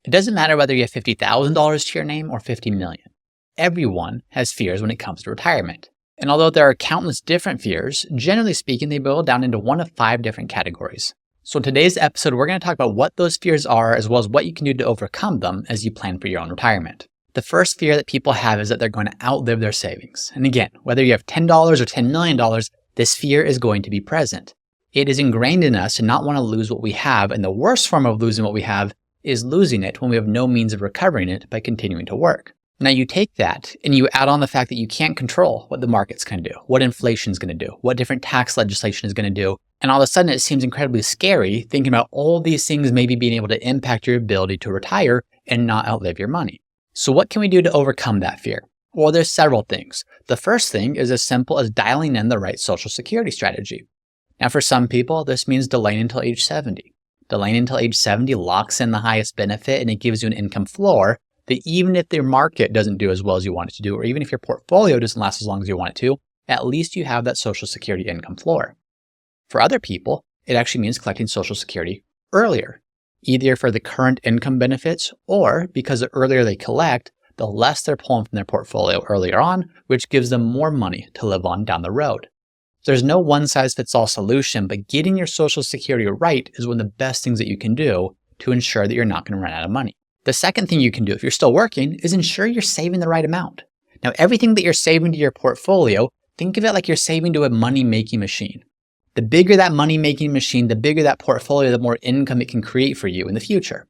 It doesn't matter whether you have $50,000 to your name or $50 million. Everyone has fears when it comes to retirement. And although there are countless different fears, generally speaking, they boil down into one of 5 different categories. So in today's episode, we're going to talk about what those fears are, as well as what you can do to overcome them as you plan for your own retirement. The first fear that people have is that they're going to outlive their savings. And again, whether you have $10 or $10 million, this fear is going to be present. It is ingrained in us to not want to lose what we have, and the worst form of losing what we have is losing it when we have no means of recovering it by continuing to work. Now you take that and you add on the fact that you can't control what the market's going to do, what inflation is going to do, what different tax legislation is going to do. And all of a sudden it seems incredibly scary thinking about all these things maybe being able to impact your ability to retire and not outlive your money. So what can we do to overcome that fear? Well, there's several things. The first thing is as simple as dialing in the right Social Security strategy. Now for some people, this means delaying until age 70. Delaying until age 70 locks in the highest benefit and it gives you an income floor that even if the market doesn't do as well as you want it to do, or even if your portfolio doesn't last as long as you want it to, at least you have that Social Security income floor. For other people, it actually means collecting Social Security earlier, either for the current income benefits or because the earlier they collect, the less they're pulling from their portfolio earlier on, which gives them more money to live on down the road. There's no one-size-fits-all solution, but getting your Social Security right is one of the best things that you can do to ensure that you're not going to run out of money. The second thing you can do if you're still working is ensure you're saving the right amount. Now, everything that you're saving to your portfolio, think of it like you're saving to a money-making machine. The bigger that money-making machine, the bigger that portfolio, the more income it can create for you in the future.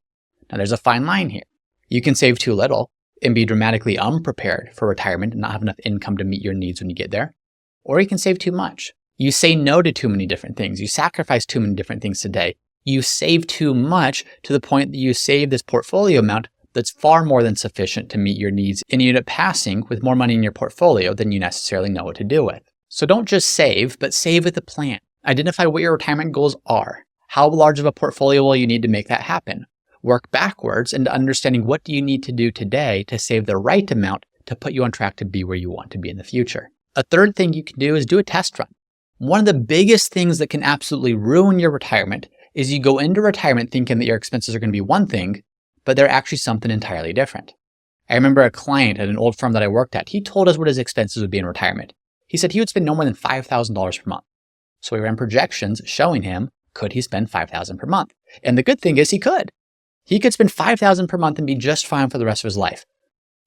Now, there's a fine line here. You can save too little and be dramatically unprepared for retirement and not have enough income to meet your needs when you get there. Or you can save too much. You say no to too many different things. You sacrifice too many different things today. You save too much to the point that you save this portfolio amount that's far more than sufficient to meet your needs, and you end up passing with more money in your portfolio than you necessarily know what to do with. So don't just save, but save with a plan. Identify what your retirement goals are. How large of a portfolio will you need to make that happen? Work backwards into understanding what do you need to do today to save the right amount to put you on track to be where you want to be in the future. A third thing you can do is do a test run. One of the biggest things that can absolutely ruin your retirement is you go into retirement thinking that your expenses are going to be one thing, but they're actually something entirely different. I remember a client at an old firm that I worked at, he told us what his expenses would be in retirement. He said he would spend no more than $5,000 per month. So we ran projections showing him, could he spend $5,000 per month? And the good thing is he could. He could spend $5,000 per month and be just fine for the rest of his life.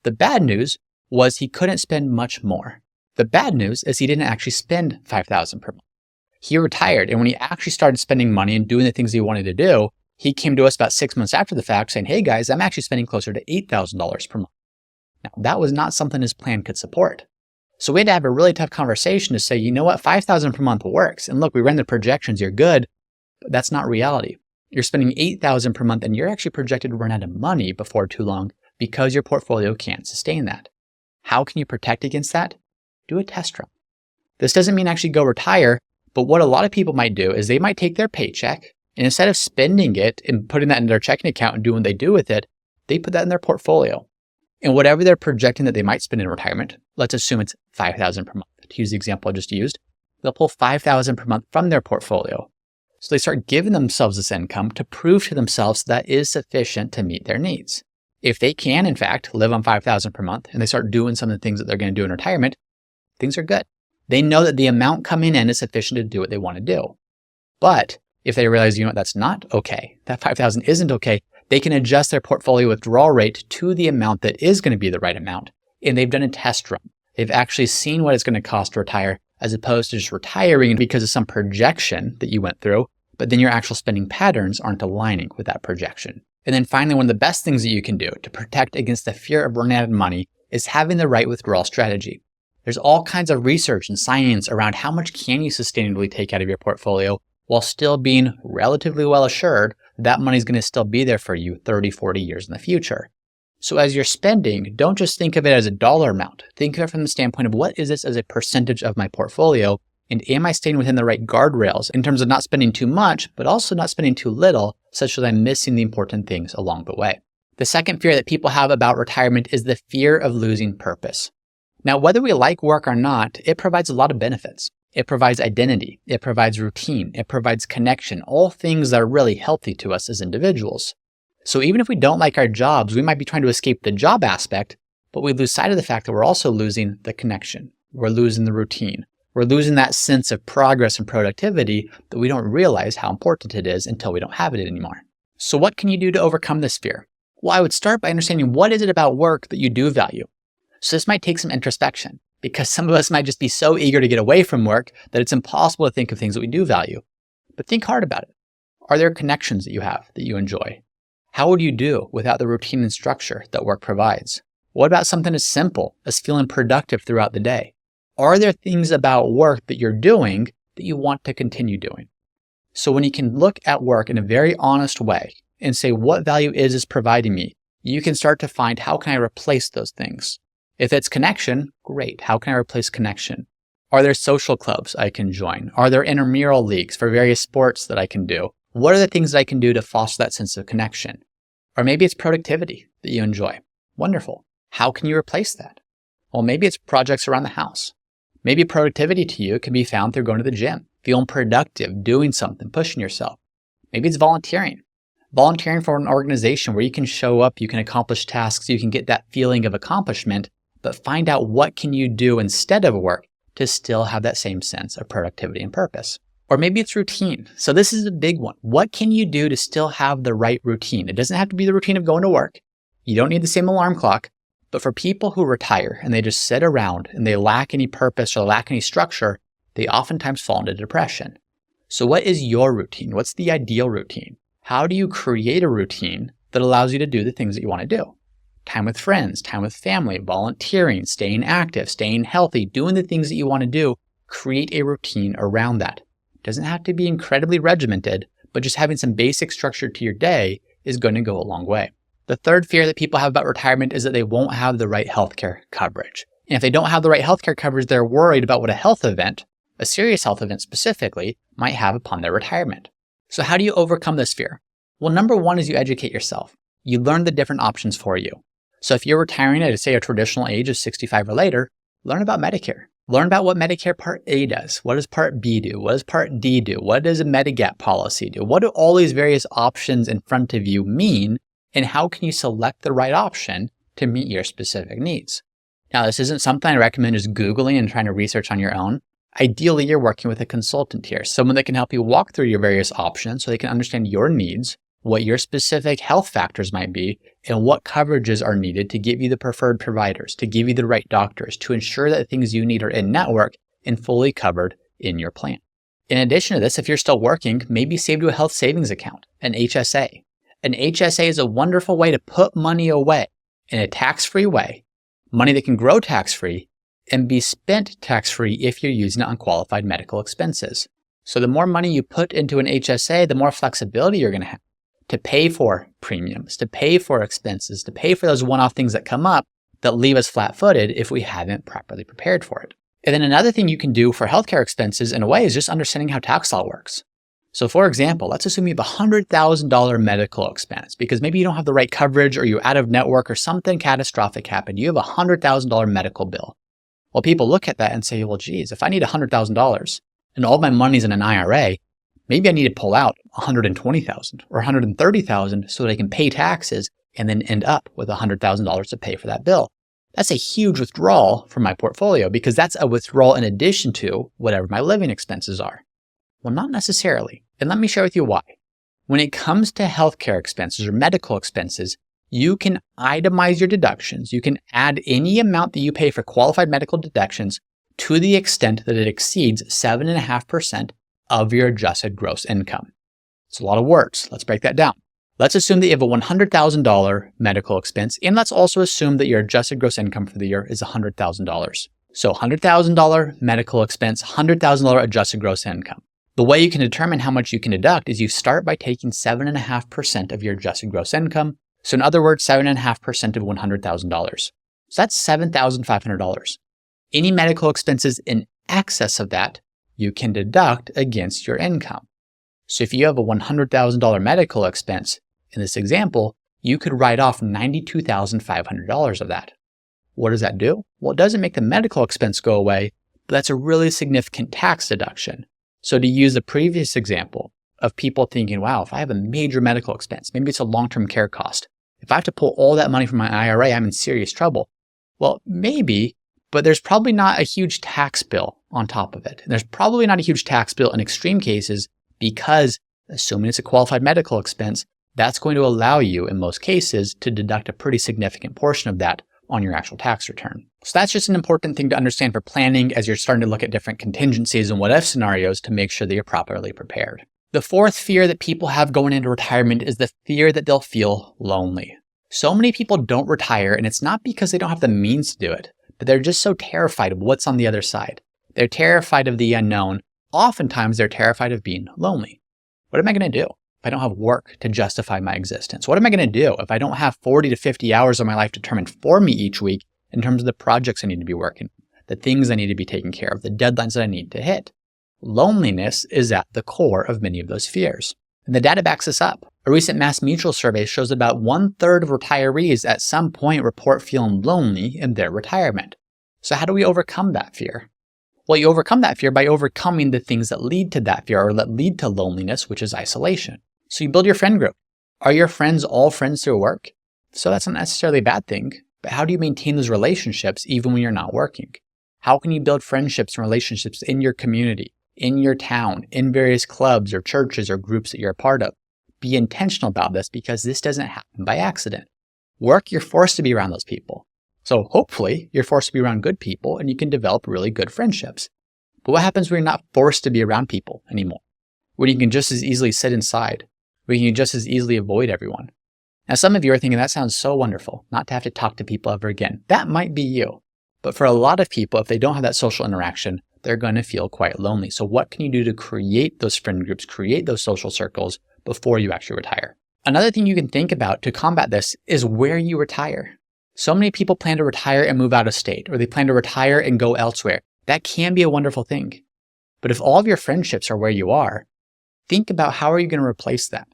The bad news was he couldn't spend much more. The bad news is he didn't actually spend $5,000 per month. He retired, and when he actually started spending money and doing the things he wanted to do, he came to us about 6 months after the fact saying, hey guys, I'm actually spending closer to $8,000 per month. Now, that was not something his plan could support. So we had to have a really tough conversation to say, you know what, $5,000 per month works. And look, we ran the projections, you're good, but that's not reality. You're spending $8,000 per month and you're actually projected to run out of money before too long because your portfolio can't sustain that. How can you protect against that? Do a test run. This doesn't mean actually go retire, but what a lot of people might do is they might take their paycheck and instead of spending it and putting that in their checking account and doing what they do with it, they put that in their portfolio. And whatever they're projecting that they might spend in retirement, let's assume it's $5,000 per month. To use the example I just used, they'll pull $5,000 per month from their portfolio. So they start giving themselves this income to prove to themselves that is sufficient to meet their needs. If they can, in fact, live on $5,000 per month and they start doing some of the things that they're going to do in retirement, things are good. They know that the amount coming in is sufficient to do what they want to do. But if they realize, you know what, that's not okay, that $5,000 isn't okay, they can adjust their portfolio withdrawal rate to the amount that is going to be the right amount. And they've done a test run. They've actually seen what it's going to cost to retire as opposed to just retiring because of some projection that you went through, but then your actual spending patterns aren't aligning with that projection. And then finally, one of the best things that you can do to protect against the fear of running out of money is having the right withdrawal strategy. There's all kinds of research and science around how much can you sustainably take out of your portfolio while still being relatively well assured that money's going to still be there for you 30, 40 years in the future. So as you're spending, don't just think of it as a dollar amount. Think of it from the standpoint of what is this as a percentage of my portfolio, and am I staying within the right guardrails in terms of not spending too much, but also not spending too little, such that I'm missing the important things along the way. The second fear that people have about retirement is the fear of losing purpose. Now, whether we like work or not, it provides a lot of benefits. It provides identity, it provides routine, it provides connection, all things that are really healthy to us as individuals. So even if we don't like our jobs, we might be trying to escape the job aspect, but we lose sight of the fact that we're also losing the connection. We're losing the routine. We're losing that sense of progress and productivity that we don't realize how important it is until we don't have it anymore. So what can you do to overcome this fear? Well, I would start by understanding what is it about work that you do value. So this might take some introspection, because some of us might just be so eager to get away from work that it's impossible to think of things that we do value. But think hard about it. Are there connections that you have that you enjoy? How would you do without the routine and structure that work provides? What about something as simple as feeling productive throughout the day? Are there things about work that you're doing that you want to continue doing? So when you can look at work in a very honest way and say, what value is this providing me? You can start to find, how can I replace those things? If it's connection, great. How can I replace connection? Are there social clubs I can join? Are there intramural leagues for various sports that I can do? What are the things that I can do to foster that sense of connection? Or maybe it's productivity that you enjoy. Wonderful. How can you replace that? Well, maybe it's projects around the house. Maybe productivity to you can be found through going to the gym, feeling productive, doing something, pushing yourself. Maybe it's volunteering. Volunteering for an organization where you can show up, you can accomplish tasks, you can get that feeling of accomplishment, but find out what can you do instead of work to still have that same sense of productivity and purpose. Or maybe it's routine. So this is a big one. What can you do to still have the right routine? It doesn't have to be the routine of going to work. You don't need the same alarm clock. But for people who retire and they just sit around and they lack any purpose or lack any structure, they oftentimes fall into depression. So what is your routine? What's the ideal routine? How do you create a routine that allows you to do the things that you want to do? Time with friends, time with family, volunteering, staying active, staying healthy, doing the things that you want to do. Create a routine around that. It doesn't have to be incredibly regimented, but just having some basic structure to your day is going to go a long way. The third fear that people have about retirement is that they won't have the right healthcare coverage. And if they don't have the right healthcare coverage, they're worried about what a health event, a serious health event specifically, might have upon their retirement. So how do you overcome this fear? Well, number one is you educate yourself. You learn the different options for you. So if you're retiring at, say, a traditional age of 65 or later, learn about Medicare. Learn about what Medicare Part A does. What does Part B do? What does Part D do? What does a Medigap policy do? What do all these various options in front of you mean? And how can you select the right option to meet your specific needs? Now, this isn't something I recommend just Googling and trying to research on your own. Ideally, you're working with a consultant here, someone that can help you walk through your various options so they can understand your needs, what your specific health factors might be, and what coverages are needed to give you the preferred providers, to give you the right doctors, to ensure that the things you need are in network and fully covered in your plan. In addition to this, if you're still working, maybe save to a health savings account, an HSA. An HSA is a wonderful way to put money away in a tax-free way, money that can grow tax-free and be spent tax-free if you're using it on qualified medical expenses. So the more money you put into an HSA, the more flexibility you're going to have to pay for premiums, to pay for expenses, to pay for those one-off things that come up that leave us flat-footed if we haven't properly prepared for it. And then another thing you can do for healthcare expenses in a way is just understanding how tax law works. So for example, let's assume you have a $100,000 medical expense because maybe you don't have the right coverage or you're out of network or something catastrophic happened. You have a $100,000 medical bill. Well, people look at that and say, well, geez, if I need $100,000 and all my money's in an IRA, maybe I need to pull out $120,000 or $130,000 so that I can pay taxes and then end up with $100,000 to pay for that bill. That's a huge withdrawal from my portfolio because that's a withdrawal in addition to whatever my living expenses are. Well, not necessarily. And let me share with you why. When it comes to healthcare expenses or medical expenses, you can itemize your deductions. You can add any amount that you pay for qualified medical deductions to the extent that it exceeds 7.5% of your adjusted gross income. It's a lot of words. Let's break that down. Let's assume that you have a $100,000 medical expense, and let's also assume that your adjusted gross income for the year is $100,000. So $100,000 medical expense, $100,000 adjusted gross income. The way you can determine how much you can deduct is you start by taking 7.5% of your adjusted gross income. So in other words, 7.5% of $100,000. So that's $7,500. Any medical expenses in excess of that, you can deduct against your income. So if you have a $100,000 medical expense, in this example, you could write off $92,500 of that. What does that do? Well, it doesn't make the medical expense go away, but that's a really significant tax deduction. So to use the previous example of people thinking, wow, if I have a major medical expense, maybe it's a long-term care cost. If I have to pull all that money from my IRA, I'm in serious trouble. Well, maybe, but there's probably not a huge tax bill on top of it. And there's probably not a huge tax bill in extreme cases because, assuming it's a qualified medical expense, that's going to allow you, in most cases, to deduct a pretty significant portion of that on your actual tax return. So that's just an important thing to understand for planning as you're starting to look at different contingencies and what-if scenarios to make sure that you're properly prepared. The fourth fear that people have going into retirement is the fear that they'll feel lonely. So many people don't retire, and it's not because they don't have the means to do it, but they're just so terrified of what's on the other side. They're terrified of the unknown. Oftentimes, they're terrified of being lonely. What am I going to do if I don't have work to justify my existence? What am I going to do if I don't have 40 to 50 hours of my life determined for me each week in terms of the projects I need to be working, the things I need to be taking care of, the deadlines that I need to hit? Loneliness is at the core of many of those fears. And the data backs this up. A recent Mass Mutual survey shows that about 1/3 of retirees at some point report feeling lonely in their retirement. So how do we overcome that fear? Well, you overcome that fear by overcoming the things that lead to that fear or that lead to loneliness, which is isolation. So you build your friend group. Are your friends all friends through work? So that's not necessarily a bad thing, but how do you maintain those relationships even when you're not working? How can you build friendships and relationships in your community, in your town, in various clubs or churches or groups that you're a part of? Be intentional about this because this doesn't happen by accident. Work, you're forced to be around those people. So hopefully you're forced to be around good people and you can develop really good friendships. But what happens when you're not forced to be around people anymore? When you can just as easily sit inside, when you can just as easily avoid everyone? Now, some of you are thinking that sounds so wonderful, not to have to talk to people ever again. That might be you. But for a lot of people, if they don't have that social interaction, they're going to feel quite lonely. So what can you do to create those friend groups, create those social circles before you actually retire? Another thing you can think about to combat this is where you retire. So many people plan to retire and move out of state, or they plan to retire and go elsewhere. That can be a wonderful thing. But if all of your friendships are where you are, think about how are you going to replace that?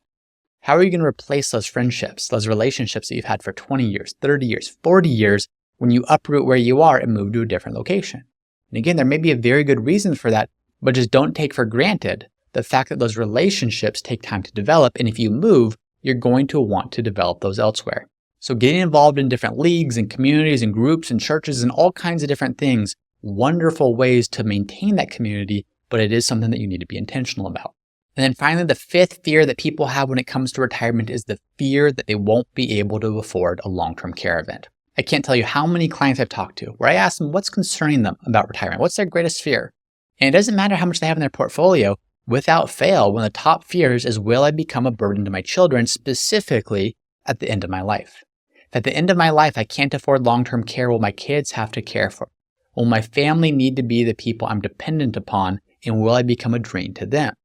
How are you going to replace those friendships, those relationships that you've had for 20 years, 30 years, 40 years when you uproot where you are and move to a different location? And again, there may be a very good reason for that, but just don't take for granted the fact that those relationships take time to develop. And if you move, you're going to want to develop those elsewhere. So getting involved in different leagues and communities and groups and churches and all kinds of different things, wonderful ways to maintain that community, but it is something that you need to be intentional about. And then finally, the fifth fear that people have when it comes to retirement is the fear that they won't be able to afford a long-term care event. I can't tell you how many clients I've talked to where I ask them what's concerning them about retirement. What's their greatest fear? And it doesn't matter how much they have in their portfolio. Without fail, one of the top fears is, will I become a burden to my children, specifically at the end of my life? If at the end of my life I can't afford long-term care, will my kids have to care for? Will my family need to be the people I'm dependent upon, and will I become a drain to them?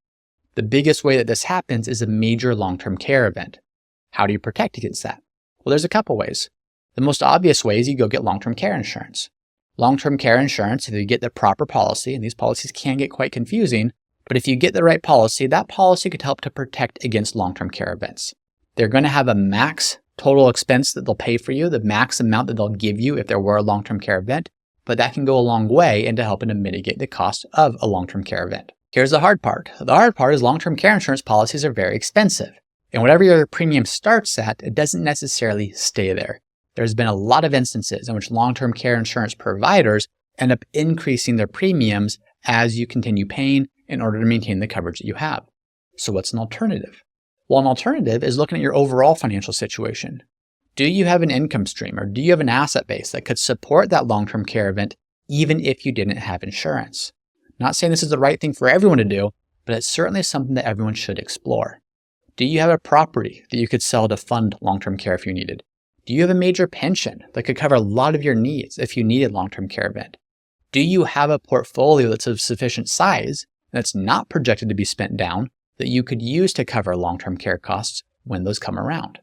The biggest way that this happens is a major long-term care event. How do you protect against that? Well, there's a couple ways. The most obvious way is you go get long-term care insurance. Long-term care insurance, if you get the proper policy, and these policies can get quite confusing, but if you get the right policy, that policy could help to protect against long-term care events. They're going to have a max total expense that they'll pay for you, the max amount that they'll give you if there were a long-term care event, but that can go a long way into helping to mitigate the cost of a long-term care event. Here's the hard part. The hard part is long-term care insurance policies are very expensive. And whatever your premium starts at, it doesn't necessarily stay there. There's been a lot of instances in which long-term care insurance providers end up increasing their premiums as you continue paying in order to maintain the coverage that you have. So what's an alternative? Well, an alternative is looking at your overall financial situation. Do you have an income stream or do you have an asset base that could support that long-term care event even if you didn't have insurance? Not saying this is the right thing for everyone to do, but it's certainly something that everyone should explore. Do you have a property that you could sell to fund long-term care if you needed? Do you have a major pension that could cover a lot of your needs if you needed long-term care event? Do you have a portfolio that's of sufficient size that's not projected to be spent down that you could use to cover long-term care costs when those come around?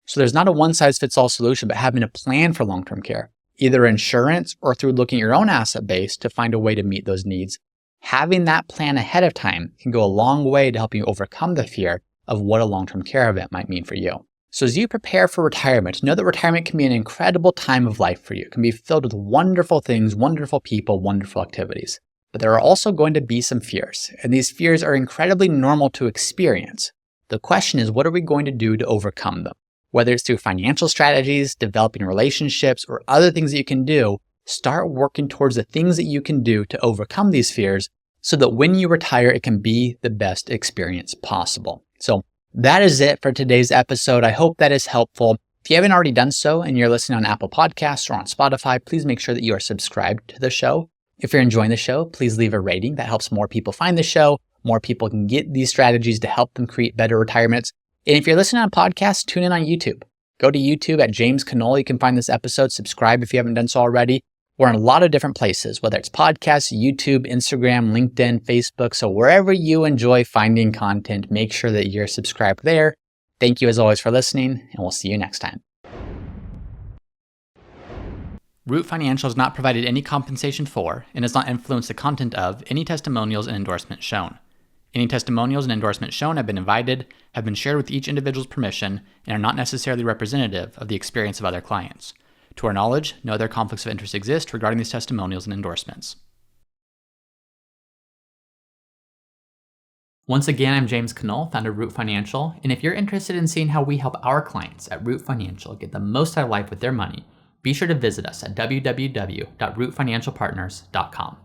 So there's not a one-size-fits-all solution, but having a plan for long-term care, either insurance or through looking at your own asset base to find a way to meet those needs. Having that plan ahead of time can go a long way to help you overcome the fear of what a long-term care event might mean for you. So as you prepare for retirement, know that retirement can be an incredible time of life for you. It can be filled with wonderful things, wonderful people, wonderful activities. But there are also going to be some fears, and these fears are incredibly normal to experience. The question is, what are we going to do to overcome them? Whether it's through financial strategies, developing relationships, or other things that you can do, start working towards the things that you can do to overcome these fears so that when you retire, it can be the best experience possible. So that is it for today's episode. I hope that is helpful. If you haven't already done so and you're listening on Apple Podcasts or on Spotify, please make sure that you are subscribed to the show. If you're enjoying the show, please leave a rating. That helps more people find the show. More people can get these strategies to help them create better retirements. And if you're listening on podcasts, tune in on YouTube. Go to YouTube at James Knoll. You can find this episode. Subscribe if you haven't done so already. We're in a lot of different places, whether it's podcasts, YouTube, Instagram, LinkedIn, Facebook. So wherever you enjoy finding content, make sure that you're subscribed there. Thank you as always for listening, and we'll see you next time. Root Financial has not provided any compensation for and does not influence the content of any testimonials and endorsements shown. Any testimonials and endorsements shown have been invited, have been shared with each individual's permission, and are not necessarily representative of the experience of other clients. To our knowledge, no other conflicts of interest exist regarding these testimonials and endorsements. Once again, I'm James Knoll, founder of Root Financial, and if you're interested in seeing how we help our clients at Root Financial get the most out of life with their money, be sure to visit us at www.rootfinancialpartners.com.